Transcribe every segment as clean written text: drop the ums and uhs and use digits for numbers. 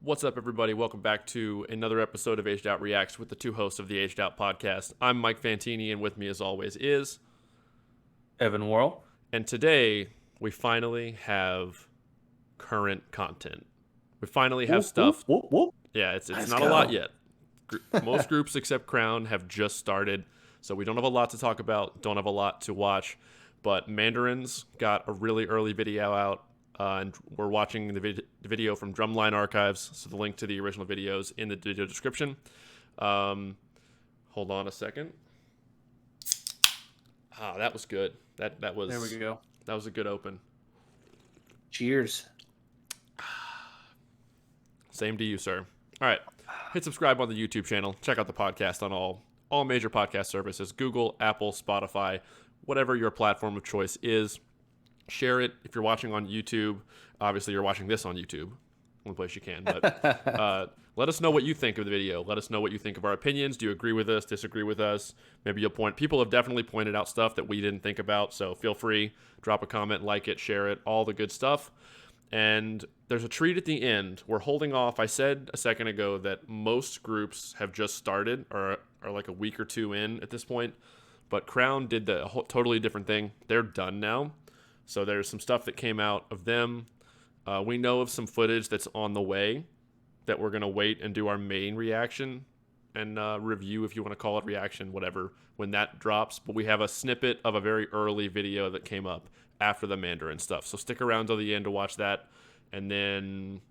What's up, everybody? Welcome back to another episode of Aged Out Reacts with the two hosts of the Aged Out podcast. I'm Mike Fantini, and with me, as always, is Evan Worrell. And today we finally have current content. We finally have stuff. Yeah, it's not a lot yet. Most groups except Crown have just started, so we don't have a lot to talk about. Don't have a lot to watch. But Mandarins got a really early video out. And we're watching the video from Drumline Archives, so the link to the original videos in the video description. Hold on a second. That was good. That was. There we go. That was a good open. Cheers. Same to you, sir. All right, hit subscribe on the YouTube channel. Check out the podcast on all major podcast services: Google, Apple, Spotify, whatever your platform of choice is. Share it if you're watching on YouTube. Obviously, you're watching this on YouTube. Only place you can. But let us know what you think of the video. Let us know what you think of our opinions. Do you agree with us? Disagree with us? Maybe you'll point. People have definitely pointed out stuff that we didn't think about. So feel free. Drop a comment, like it, share it, all the good stuff. And there's a treat at the end. We're holding off. I said a second ago that most groups have just started or are like a week or two in at this point. But Crown did the totally different thing. They're done now. So there's some stuff that came out of them. We know of some footage that's on the way that we're going to wait and do our main reaction and review, if you want to call it reaction, whatever, when that drops. But we have a snippet of a very early video that came up after the Mandarin stuff. So stick around till the end to watch that. And then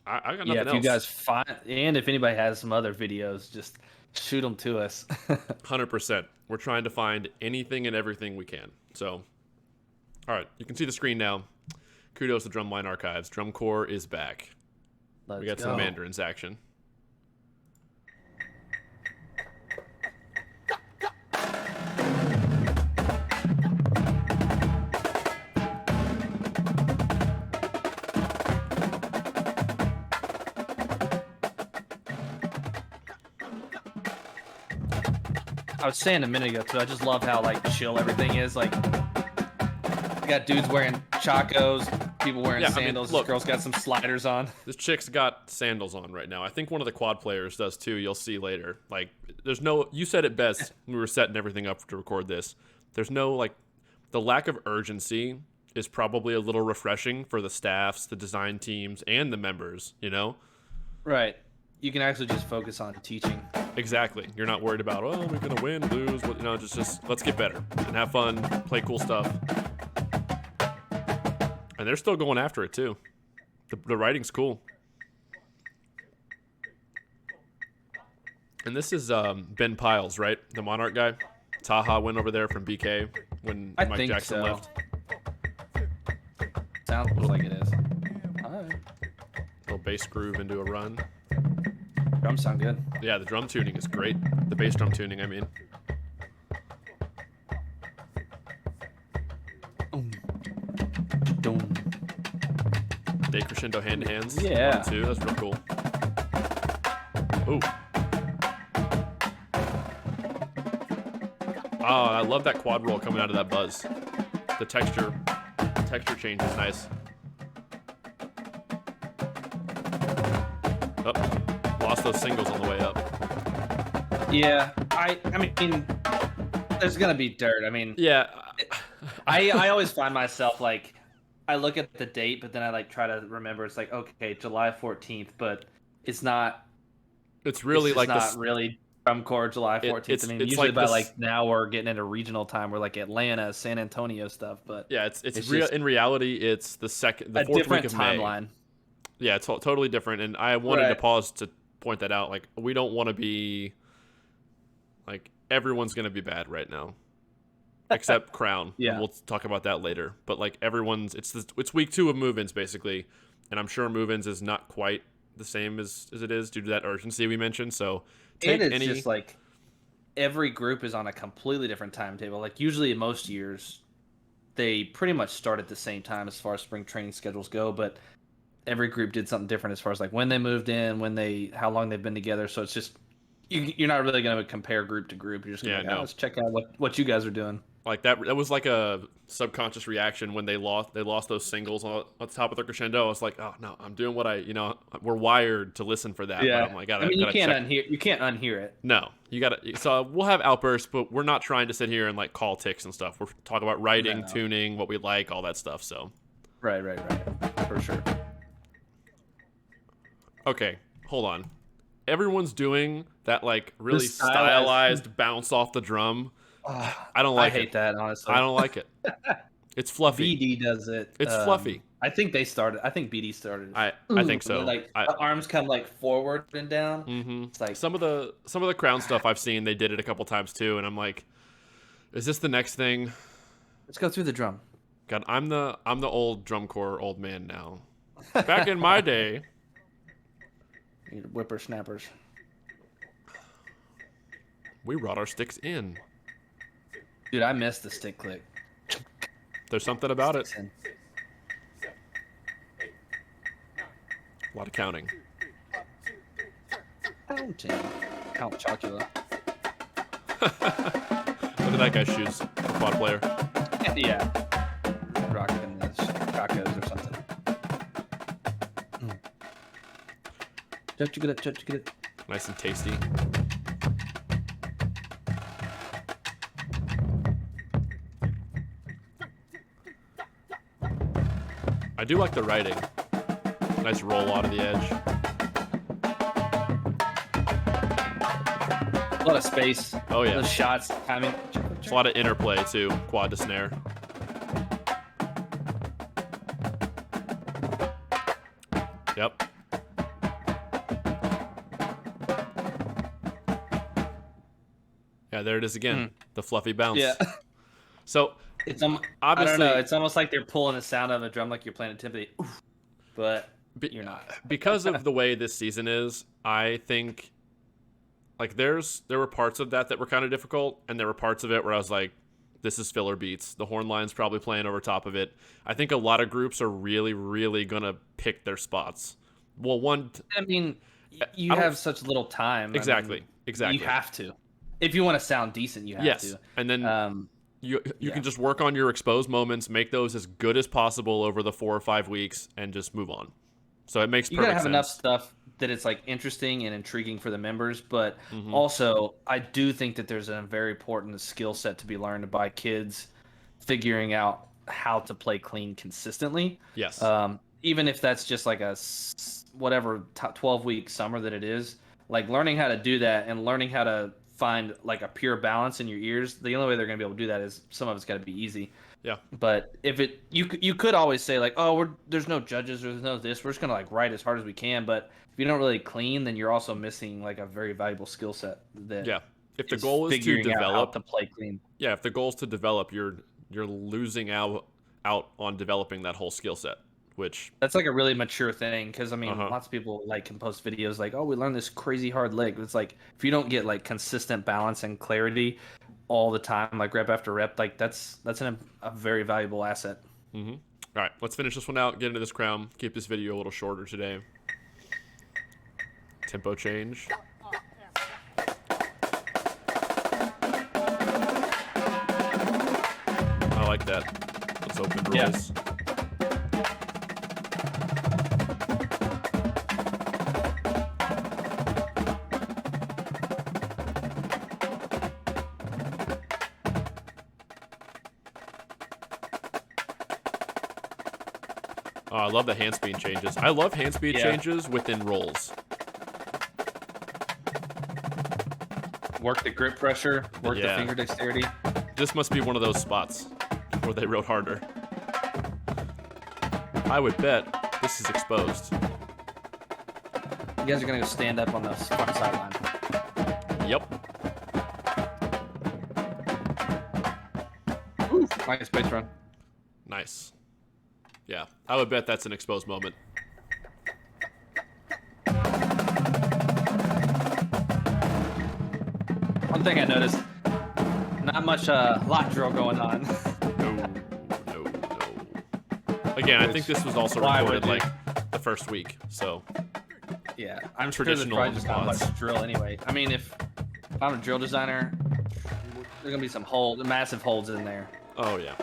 I got nothing else. Yeah, if you guys find, and if anybody has some other videos, just shoot them to us. 100%. We're trying to find anything and everything we can. So... all right, you can see the screen now. Kudos to Drumline Archives. Drum Corps is back. We got some Mandarins action. I was saying a minute ago, too, I just love how, like, chill everything is. Like, you got dudes wearing chacos, people wearing sandals. Look, this girl's got some sliders on. This chick's got sandals on right now. I think one of the quad players does too. You'll see later. Like, there's no. You said it best when we were setting everything up to record this. There's no, like, the lack of urgency is probably a little refreshing for the staffs, the design teams, and the members. You know. Right. You can actually just focus on teaching. Exactly. You're not worried about, oh, we're gonna win, lose. You know, just let's get better and have fun, play cool stuff. And they're still going after it, too. The writing's cool. And this is Ben Piles, right? The Monarch guy. Taha went over there from BK when Mike Jackson left. Sounds like it is. All right. Little bass groove into a run. Drums sound good. Yeah, the drum tuning is great. The bass drum tuning, I mean. Day crescendo hand to hands. Yeah. 1, 2. That's real cool. Ooh. Oh, I love that quad roll coming out of that buzz. The texture change is nice. Oh, lost those singles on the way up. Yeah, I mean, there's gonna be dirt. I mean, yeah. I always find myself like, I look at the date, but then I like try to remember. It's like, okay, July 14th, but it's not. It's really it's like not really Drum Corps July 14th. I mean, usually by like now we're getting into regional time. We're like Atlanta, San Antonio stuff, but yeah, it's real. In reality, it's the 4th week of timeline. May. Yeah, it's totally different. And I wanted to pause to point that out. Like, we don't want to be like everyone's gonna be bad right now. Except Crown. Yeah. We'll talk about that later. But like everyone's, it's week 2 of move-ins basically, and I'm sure move-ins is not quite the same as it is due to that urgency we mentioned. So just like every group is on a completely different timetable. Like usually in most years, they pretty much start at the same time as far as spring training schedules go, but every group did something different as far as like when they moved in, how long they've been together. So it's just you're not really going to compare group to group. You're just going to let's check out what you guys are doing. Like that was like a subconscious reaction when they lost those singles on the top of the crescendo. I was like, oh no, I'm doing what we're wired to listen for that. But I'm like, I mean, you can't check. you can't unhear it. No, you gotta. So we'll have outbursts, but we're not trying to sit here and like call ticks and stuff. We're talking about writing, tuning, what we like, all that stuff. So right, for sure. Okay, hold on. Everyone's doing that like really stylized bounce off the drum. I don't like it. I hate that, honestly. I don't like it. It's fluffy. BD does it. It's fluffy. I think they started. I think BD started. I think so. Like the arms come like forward and down. Mm-hmm. It's like some of the Crown stuff I've seen. They did it a couple times too, and I'm like, is this the next thing? Let's go through the drum. God, I'm the old drum corps old man now. Back in my day, whippersnappers. We brought our sticks in. Dude, I miss the stick click. There's something about it. A lot of counting. Count Chocula. Look at that guy's shoes. Quad player. Yeah. Rocking the Chacos or something. Chocula. Nice and tasty. I do like the writing. Nice roll out of the edge. A lot of space. Oh yeah. Those shots. I mean, there's a lot of interplay too. Quad to snare. Yep. Yeah, there it is again. The fluffy bounce. Yeah. So it's obviously, I don't know. It's almost like they're pulling the sound of a drum like you're playing a timpani, but you're not. Because of the way this season is, I think like there were parts of that were kind of difficult, and there were parts of it where I was like, this is filler beats. The horn line's probably playing over top of it. I think a lot of groups are really, really gonna pick their spots. Well, I mean, you have such little time. Exactly. I mean, Exactly. You have to. If you want to sound decent, you have to. And then you can just work on your exposed moments, make those as good as possible over the 4 or 5 weeks, and just move on. So it makes perfect sense. You gotta have enough stuff that it's like interesting and intriguing for the members, but also I do think that there's a very important skill set to be learned by kids figuring out how to play clean consistently. Yes. Even if that's just like a whatever 12-week summer that it is, like learning how to do that and learning how to find like a pure balance in your ears. The only way they're gonna be able to do that is some of it's got to be easy. Yeah. But if you could always say like, oh, there's no judges or there's no this. We're just gonna like write as hard as we can. But if you don't really clean, then you're also missing like a very valuable skill set. That if the goal is to develop, to play clean. Yeah. If the goal is to develop, you're losing out on developing that whole skill set. Which that's like a really mature thing because I mean lots of people like can post videos like, oh, we learned this crazy hard lick. It's like if you don't get like consistent balance and clarity all the time, like rep after rep, like that's a very valuable asset. All right, let's finish this one out, get into this crown, keep this video a little shorter today. Tempo change. I like that. Let's open rolls. Yeah. Oh, I love the hand speed changes. I love hand speed changes within rolls. Work the grip pressure, work the finger dexterity. This must be one of those spots where they wrote harder. I would bet this is exposed. You guys are going to go stand up on the front sideline. Yep. Ooh, nice space run. Nice. Yeah, I would bet that's an exposed moment. One thing I noticed, not much lot drill going on. No. Again, I think this was also recorded like the first week, so. Yeah, I'm sure there's probably just not much drill anyway. I mean, if I'm a drill designer, There's gonna be some massive holds in there. Oh yeah.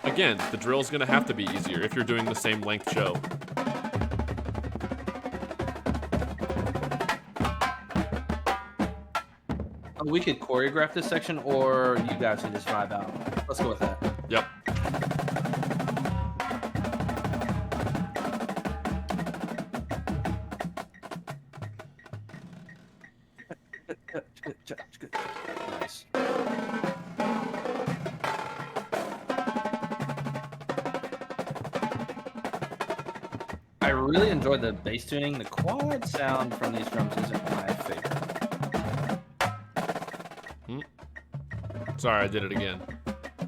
Again, the drill's gonna have to be easier if you're doing the same length show. We could choreograph this section, or you guys can just vibe out. Let's go with that. Yep. Nice. I really enjoyed the bass tuning. The quad sound from these drums isn't my favorite. Sorry, I did it again.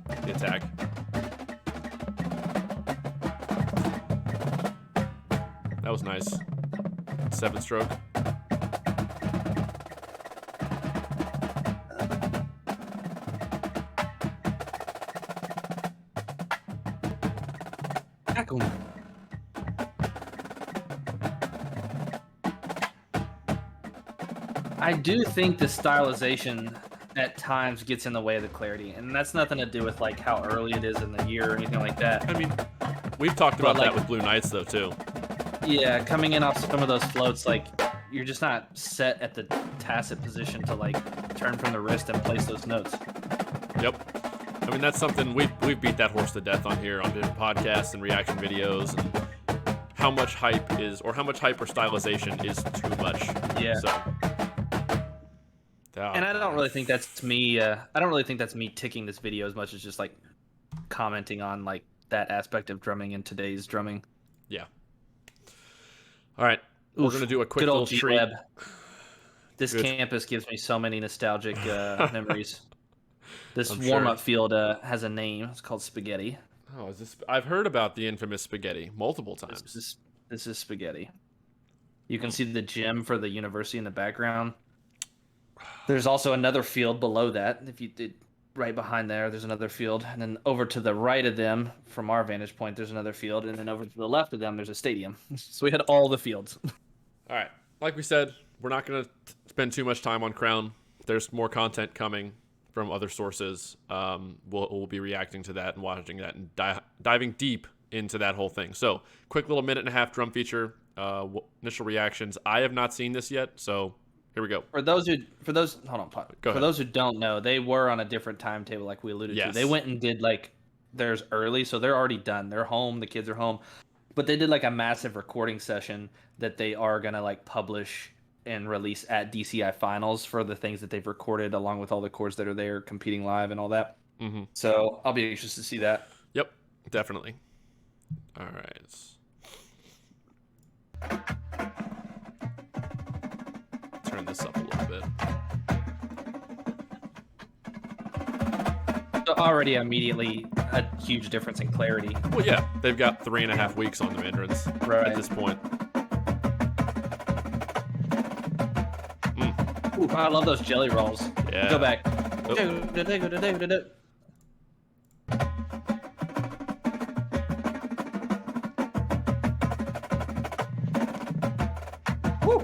The attack. That was nice. 7-stroke. I do think the stylization at times gets in the way of the clarity, and that's nothing to do with like how early it is in the year or anything like that. I mean, we've talked about like, that with Blue Knights though too. Yeah, coming in off some of those floats, like you're just not set at the tacit position to like turn from the wrist and place those notes. Yep. I mean, that's something we've beat that horse to death on here on different podcasts and reaction videos, and how much hype is, or how much hype or stylization is too much. Yeah. So. And I don't really think that's me. I don't really think that's me ticking this video as much as just like commenting on like that aspect of drumming in today's drumming. Yeah. All right. We're going to do a quick little treat. This campus gives me so many nostalgic memories. This warm-up field has a name. It's called Spaghetti. Oh, is this? I've heard about the infamous Spaghetti multiple times. This is Spaghetti. You can see the gym for the university in the background. There's also another field below that. If you did right behind there's another field, and then over to the right of them, from our vantage point, there's another field, and then over to the left of them, there's a stadium. So we had all the fields. All right, like we said, we're not going to spend too much time on Crown. There's more content coming from other sources. We'll be reacting to that and watching that and diving deep into that whole thing. So, quick little 1.5-minute drum feature. Initial reactions. I have not seen this yet, so. Here we go. For those who don't know, they were on a different timetable, like we alluded to. They went and did like theirs early, so they're already done. They're home. The kids are home, but they did like a massive recording session that they are gonna like publish and release at DCI finals for the things that they've recorded, along with all the chords that are there competing live and all that. Mm-hmm. So I'll be anxious to see that. Yep, definitely. All right. Turn this up a little bit. So already immediately a huge difference in clarity. Well, yeah, they've got 3.5 weeks on the Mandarins at this point. Ooh, I love those jelly rolls. Yeah. Go back. Woo.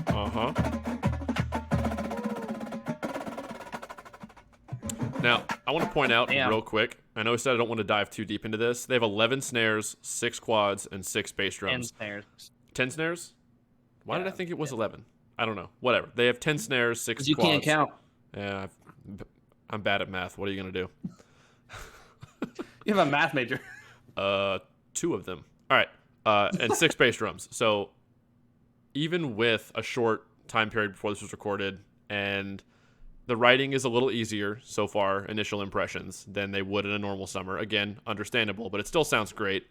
Uh-huh. Now, I want to point out real quick, I know I said I don't want to dive too deep into this. They have 11 snares, 6 quads, and 6 bass drums. 10 snares. 10 snares? Why did I think it was 11? I don't know. Whatever. They have 10 snares, 6 you quads. You can't count. Yeah, I'm bad at math. What are you going to do? You have a math major. 2 of them. All right. And 6 bass drums. So even with a short time period before this was recorded, and the writing is a little easier so far, initial impressions, than they would in a normal summer. Again, understandable, but it still sounds great.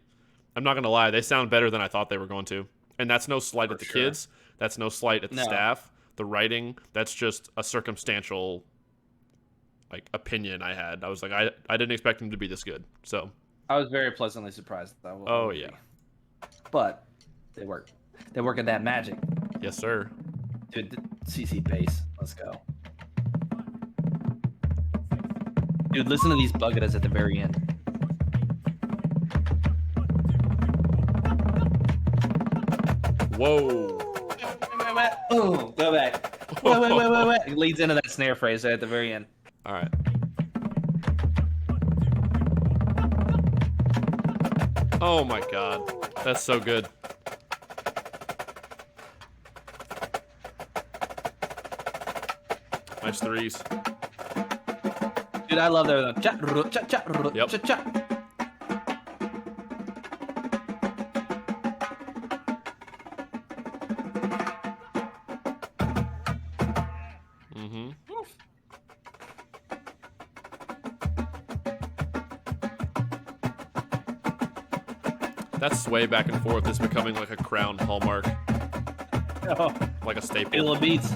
I'm not going to lie. They sound better than I thought they were going to. And that's no slight at the kids. That's no slight at the staff. The writing, that's just a circumstantial opinion I had. I was like, I didn't expect them to be this good. So I was very pleasantly surprised. Oh, yeah. But they work. They work at that magic. Yes, sir. Dude, CC bass. Let's go. Dude, listen to these bugadas at the very end. Whoa. Oh, go back. Wait. It leads into that snare phrase at the very end. All right. Oh my god. That's so good. Nice threes. Dude, I love their Yep. Mm-hmm. That sway back and forth is becoming like a Crown hallmark. Oh, Like a staple. feel the beats.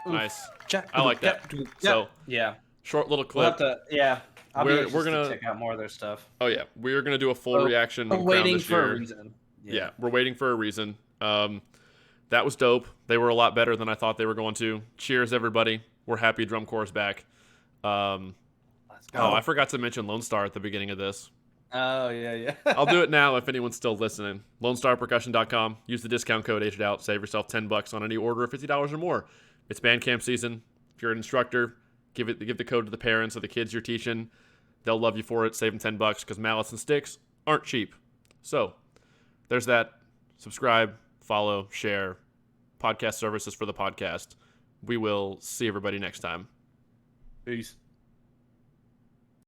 Nice. I like that. So, yeah, short little we'll have clip. to. Yeah, I'll We're be anxious gonna- to check out more of their stuff. Oh yeah, we're gonna do a full reaction We're on Crown waiting this for year. a reason. Yeah, we're waiting for a reason. That was dope. They were a lot better than I thought they were going to. Cheers, everybody. We're happy Drum Corps is back. Let's go. Oh, I forgot to mention Lone Star at the beginning of this. Oh yeah. I'll do it now if anyone's still listening. LoneStarPercussion.com. Use the discount code Aged Out. Save yourself $10 on any order of $50 or more. It's band camp season. If you're an instructor, give the code to the parents of the kids you're teaching. They'll love you for it. Save them $10 because mallets and sticks aren't cheap. So there's that. Subscribe, follow, share. Podcast services for the podcast. We will see everybody next time. Peace.